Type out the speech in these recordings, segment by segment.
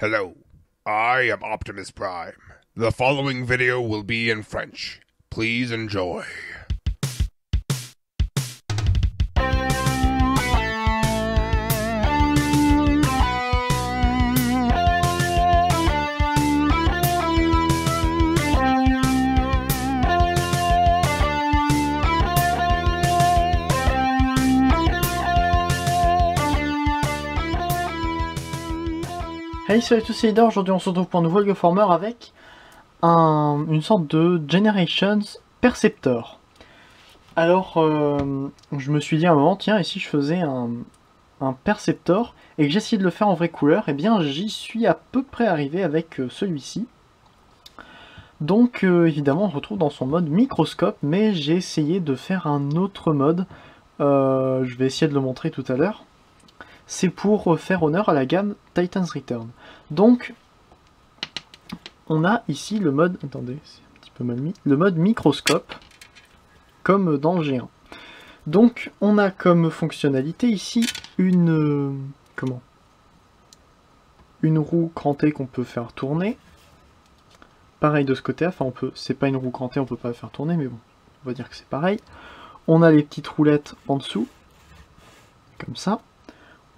Hello, I am Optimus Prime. The following video will be in French. Please enjoy. Hey, salut à tous, c'est Leader. Aujourd'hui on se retrouve pour un nouveau Geoformer avec une sorte de Generations Perceptor. Alors, je me suis dit à un moment, tiens, et si je faisais un Perceptor et que j'essayais de le faire en vraie couleur, et bien j'y suis à peu près arrivé avec celui-ci. Donc évidemment on se retrouve dans son mode microscope, mais j'ai essayé de faire un autre mode. Je vais essayer de le montrer tout à l'heure. C'est pour faire honneur à la gamme Titan's Return. Donc, on a ici le mode, attendez, c'est un petit peu mal mis, le mode microscope, comme dans le G1. Donc, on a comme fonctionnalité ici une roue crantée qu'on peut faire tourner. Pareil de ce côté, enfin c'est pas une roue crantée, on peut pas la faire tourner, mais bon, on va dire que c'est pareil. On a les petites roulettes en dessous, comme ça.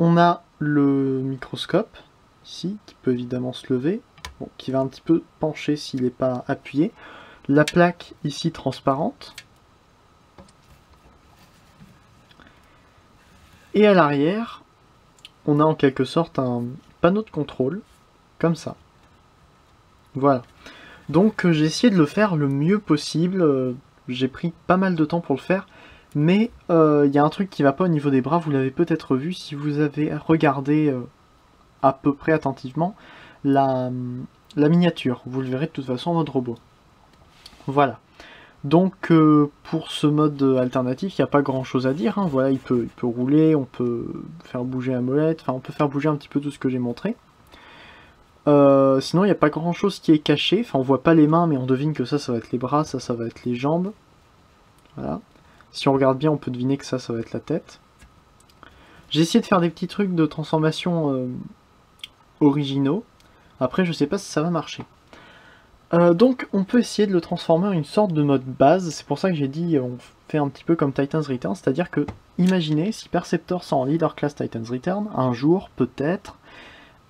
On a le microscope, ici, qui peut évidemment se lever, bon, qui va un petit peu pencher s'il n'est pas appuyé. La plaque, ici, transparente. Et à l'arrière, on a en quelque sorte un panneau de contrôle, comme ça. Voilà. Donc j'ai essayé de le faire le mieux possible, j'ai pris pas mal de temps pour le faire. Mais il y a un truc qui va pas au niveau des bras, vous l'avez peut-être vu si vous avez regardé à peu près attentivement la miniature. Vous le verrez de toute façon en mode robot. Voilà. Donc pour ce mode alternatif, il n'y a pas grand chose à dire. Hein. Voilà, il peut rouler, on peut faire bouger la molette, enfin on peut faire bouger un petit peu tout ce que j'ai montré. Sinon il n'y a pas grand chose qui est caché, enfin on voit pas les mains mais on devine que ça va être les bras, ça va être les jambes. Voilà. Si on regarde bien, on peut deviner que ça va être la tête. J'ai essayé de faire des petits trucs de transformation originaux. Après, je sais pas si ça va marcher. Donc, on peut essayer de le transformer en une sorte de mode base. C'est pour ça que j'ai dit, on fait un petit peu comme Titan's Return. C'est-à-dire que, imaginez, si Perceptor sort en Leader Class Titan's Return, un jour, peut-être,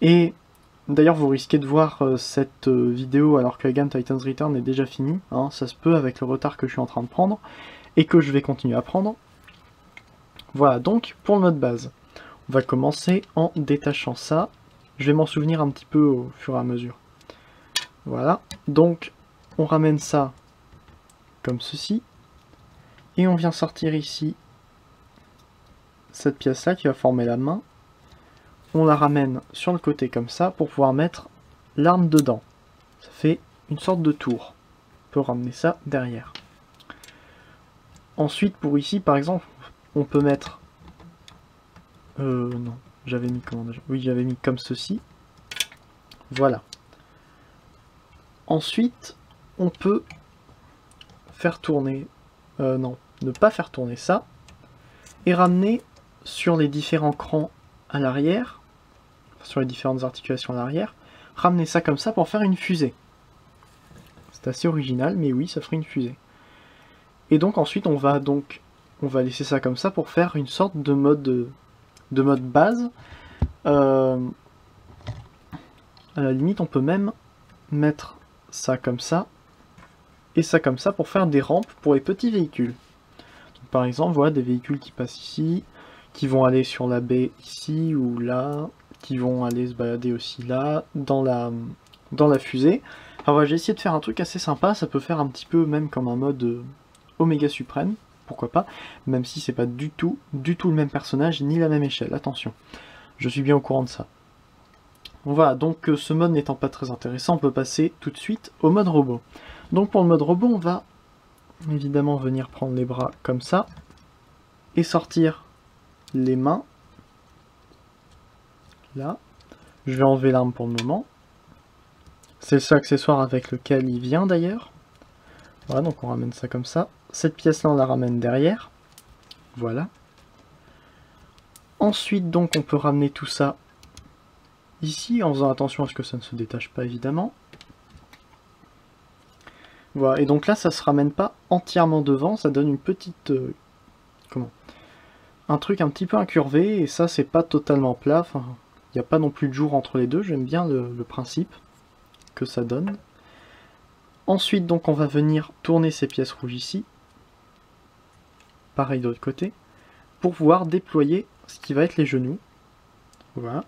et d'ailleurs, vous risquez de voir cette vidéo alors que la gamme Titan's Return est déjà finie. Hein, ça se peut avec le retard que je suis en train de prendre. Et que je vais continuer à prendre. Voilà, donc pour le mode base, on va commencer en détachant ça. Je vais m'en souvenir un petit peu au fur et à mesure. Voilà, donc on ramène ça comme ceci. Et on vient sortir ici cette pièce-là qui va former la main. On la ramène sur le côté comme ça pour pouvoir mettre l'arme dedans. Ça fait une sorte de tour. On peut ramener ça derrière. Ensuite, pour ici, par exemple, on peut mettre... non, j'avais mis comment déjà? Oui, j'avais mis comme ceci. Voilà. Ensuite, on peut faire tourner... non, ne pas faire tourner ça. Et ramener sur les différents crans à l'arrière, sur les différentes articulations à l'arrière, ramener ça comme ça pour faire une fusée. C'est assez original, mais oui, ça ferait une fusée. Et donc ensuite on va laisser ça comme ça pour faire une sorte de mode base. À la limite on peut même mettre ça comme ça et ça comme ça pour faire des rampes pour les petits véhicules. Donc, par exemple voilà des véhicules qui passent ici, qui vont aller sur la baie ici ou là, qui vont aller se balader aussi là, dans la fusée. Alors voilà, j'ai essayé de faire un truc assez sympa, ça peut faire un petit peu même comme un mode... Oméga Suprême, pourquoi pas, même si c'est pas du tout le même personnage, ni la même échelle, attention. Je suis bien au courant de ça. Voilà, donc ce mode n'étant pas très intéressant, on peut passer tout de suite au mode robot. Donc pour le mode robot, on va évidemment venir prendre les bras comme ça, et sortir les mains, là. Je vais enlever l'arme pour le moment. C'est le seul accessoire avec lequel il vient d'ailleurs. Voilà, donc on ramène ça comme ça. Cette pièce-là, on la ramène derrière. Voilà. Ensuite, donc, on peut ramener tout ça ici, en faisant attention à ce que ça ne se détache pas évidemment. Voilà, et donc là ça se ramène pas entièrement devant, ça donne une petite... un truc un petit peu incurvé, et ça c'est pas totalement plat, enfin, il n'y a pas non plus de jour entre les deux, j'aime bien le principe que ça donne. Ensuite donc on va venir tourner ces pièces rouges ici, pareil de l'autre côté, pour pouvoir déployer ce qui va être les genoux. Voilà.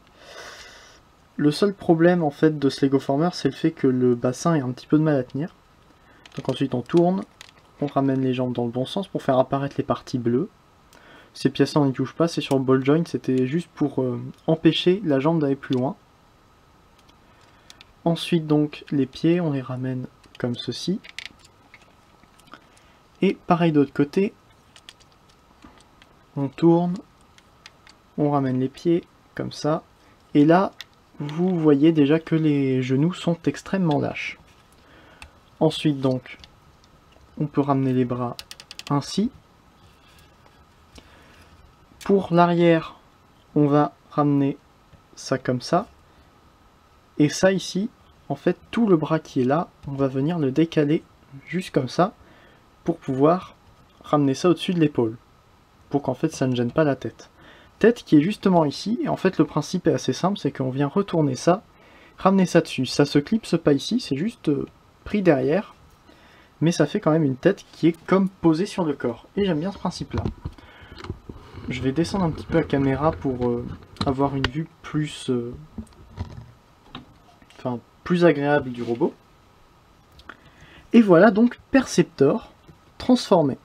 Le seul problème en fait de ce Lego Former, c'est le fait que le bassin ait un petit peu de mal à tenir. Donc ensuite on tourne, on ramène les jambes dans le bon sens pour faire apparaître les parties bleues. Ces pièces-là on n'y touche pas, c'est sur le ball joint, c'était juste pour empêcher la jambe d'aller plus loin. Ensuite donc les pieds, on les ramène comme ceci. Et pareil de l'autre côté, on tourne, on ramène les pieds comme ça. Et là, vous voyez déjà que les genoux sont extrêmement lâches. Ensuite donc, on peut ramener les bras ainsi. Pour l'arrière, on va ramener ça comme ça. Et ça ici, en fait, tout le bras qui est là, on va venir le décaler juste comme ça pour pouvoir ramener ça au-dessus de l'épaule. Pour qu'en fait, ça ne gêne pas la tête. Tête qui est justement ici, et en fait, le principe est assez simple, c'est qu'on vient retourner ça, ramener ça dessus. Ça se clipse pas ici, c'est juste pris derrière, mais ça fait quand même une tête qui est comme posée sur le corps. Et j'aime bien ce principe-là. Je vais descendre un petit peu la caméra pour avoir une vue plus... plus agréable du robot. Et voilà donc Perceptor transformé.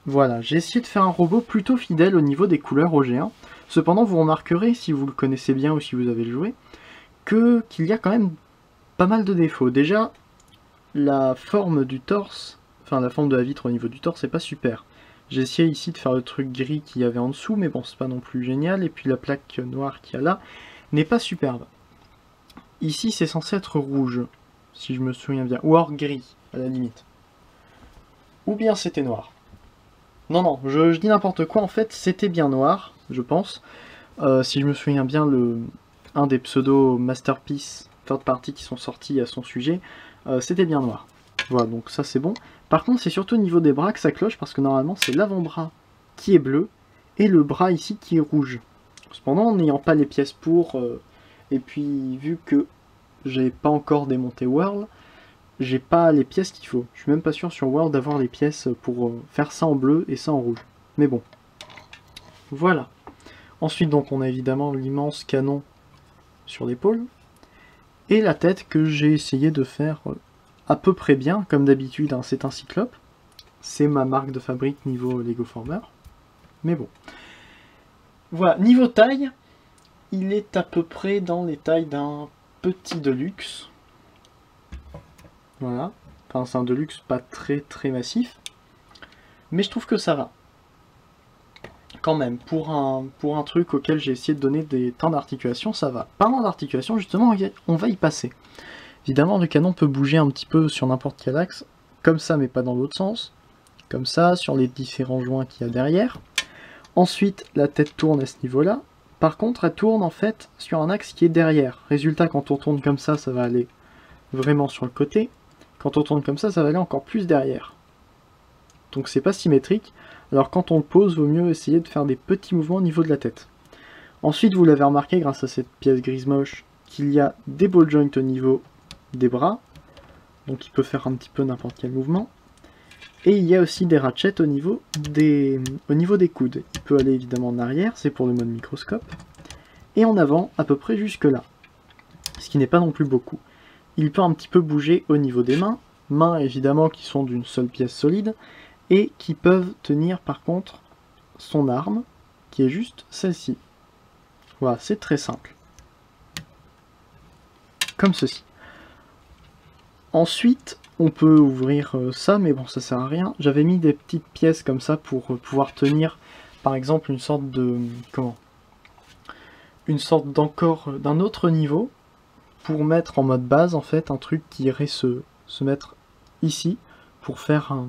Voilà, j'ai essayé de faire un robot plutôt fidèle au niveau des couleurs au G1. Cependant, vous remarquerez, si vous le connaissez bien ou si vous avez joué, qu'il y a quand même pas mal de défauts. Déjà, la forme du torse, enfin la forme de la vitre au niveau du torse, c'est pas super. J'ai essayé ici de faire le truc gris qu'il y avait en dessous, mais bon, c'est pas non plus génial. Et puis la plaque noire qu'il y a là n'est pas superbe. Ici, c'est censé être rouge, si je me souviens bien. Ou alors gris, à la limite. Ou bien c'était noir. Non, je dis n'importe quoi, en fait, c'était bien noir, je pense. Si je me souviens bien, un des pseudo masterpiece third party qui sont sortis à son sujet, c'était bien noir. Voilà, donc ça c'est bon. Par contre, c'est surtout au niveau des bras que ça cloche, parce que normalement, c'est l'avant-bras qui est bleu, et le bras ici qui est rouge. Cependant, n'ayant pas les pièces pour, et puis vu que j'ai pas encore démonté World, j'ai pas les pièces qu'il faut. Je suis même pas sûr sur World d'avoir les pièces pour faire ça en bleu et ça en rouge. Mais bon. Voilà. Ensuite donc on a évidemment l'immense canon sur l'épaule. Et la tête que j'ai essayé de faire à peu près bien. Comme d'habitude, hein, c'est un cyclope. C'est ma marque de fabrique niveau Lego Former. Mais bon. Voilà. Niveau taille, il est à peu près dans les tailles d'un petit Deluxe. Voilà, enfin c'est un Deluxe pas très massif, mais je trouve que ça va. Quand même, pour un truc auquel j'ai essayé de donner des temps d'articulation, ça va. Parlant d'articulation, justement, on va y passer. Évidemment, le canon peut bouger un petit peu sur n'importe quel axe, comme ça, mais pas dans l'autre sens. Comme ça, sur les différents joints qu'il y a derrière. Ensuite, la tête tourne à ce niveau-là. Par contre, elle tourne en fait sur un axe qui est derrière. Résultat, quand on tourne comme ça va aller vraiment sur le côté. Quand on tourne comme ça va aller encore plus derrière. Donc c'est pas symétrique. Alors quand on le pose, vaut mieux essayer de faire des petits mouvements au niveau de la tête. Ensuite, vous l'avez remarqué grâce à cette pièce grise moche, qu'il y a des ball joints au niveau des bras. Donc il peut faire un petit peu n'importe quel mouvement. Et il y a aussi des ratchets au niveau des coudes. Il peut aller évidemment en arrière, c'est pour le mode microscope. Et en avant, à peu près jusque là. Ce qui n'est pas non plus beaucoup. Il peut un petit peu bouger au niveau des mains. Mains évidemment qui sont d'une seule pièce solide. Et qui peuvent tenir par contre son arme, qui est juste celle-ci. Voilà, c'est très simple. Comme ceci. Ensuite, on peut ouvrir ça, mais bon, ça sert à rien. J'avais mis des petites pièces comme ça pour pouvoir tenir, par exemple, une sorte de... Une sorte d'encore d'un autre niveau, pour mettre en mode base, en fait, un truc qui irait se mettre ici, pour faire un...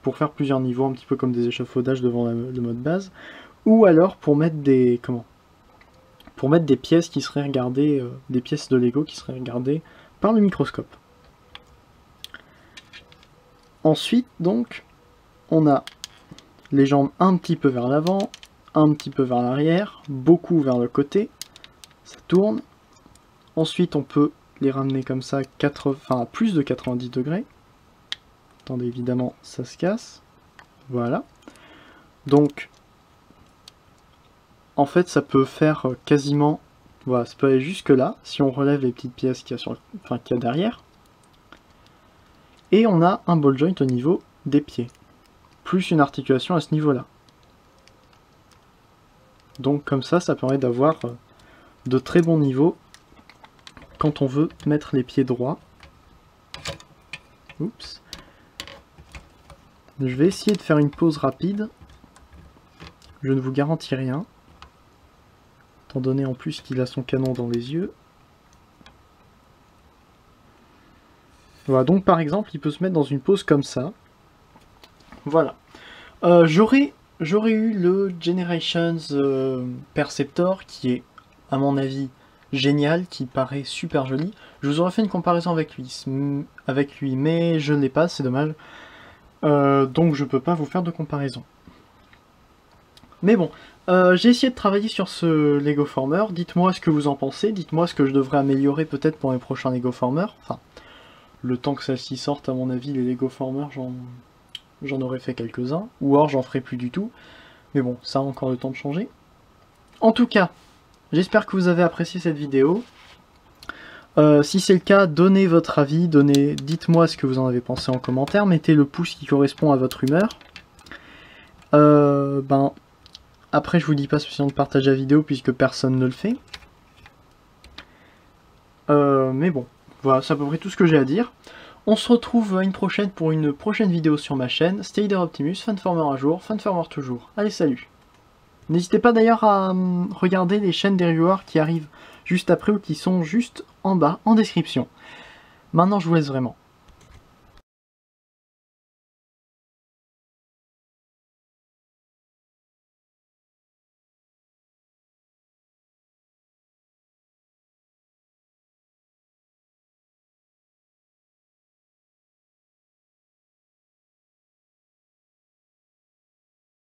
Pour faire plusieurs niveaux, un petit peu comme des échafaudages devant le mode base, ou alors pour mettre des... pour mettre des pièces qui seraient regardées, des pièces de Lego qui seraient regardées par le microscope. Ensuite, donc, on a les jambes un petit peu vers l'avant, un petit peu vers l'arrière, beaucoup vers le côté, ça tourne. Ensuite, on peut les ramener comme ça à plus de 90 degrés. Attendez, évidemment, ça se casse. Voilà. Donc, en fait, ça peut faire quasiment... Voilà, ça peut aller jusque là, si on relève les petites pièces qu'il y a derrière. Et on a un ball joint au niveau des pieds. Plus une articulation à ce niveau-là. Donc comme ça permet d'avoir de très bons niveaux quand on veut mettre les pieds droits. Oups. Je vais essayer de faire une pause rapide. Je ne vous garantis rien. Étant donné en plus qu'il a son canon dans les yeux. Voilà, donc par exemple, il peut se mettre dans une pose comme ça. Voilà. J'aurais eu le Generations Perceptor, qui est, à mon avis, génial, qui paraît super joli. Je vous aurais fait une comparaison avec lui, mais je ne l'ai pas, c'est dommage. Donc je peux pas vous faire de comparaison. Mais bon, j'ai essayé de travailler sur ce Lego Former. Dites-moi ce que vous en pensez, dites-moi ce que je devrais améliorer peut-être pour mes prochains Lego Former. Enfin, le temps que celle-ci sorte, à mon avis, les Lego Former, j'en aurais fait quelques-uns, ou alors j'en ferai plus du tout. Mais bon, ça a encore le temps de changer. En tout cas, j'espère que vous avez apprécié cette vidéo. Si c'est le cas, donnez votre avis, dites-moi ce que vous en avez pensé en commentaire, mettez le pouce qui correspond à votre humeur. Après je vous dis pas spécialement de partager la vidéo puisque personne ne le fait. Mais bon, voilà, c'est à peu près tout ce que j'ai à dire. On se retrouve pour une prochaine vidéo sur ma chaîne. Stay there Optimus, Funformer à jour, Funformer toujours. Allez, salut! N'hésitez pas d'ailleurs à regarder les chaînes des reviewers qui arrivent juste après ou qui sont juste en bas en description. Maintenant je vous laisse vraiment.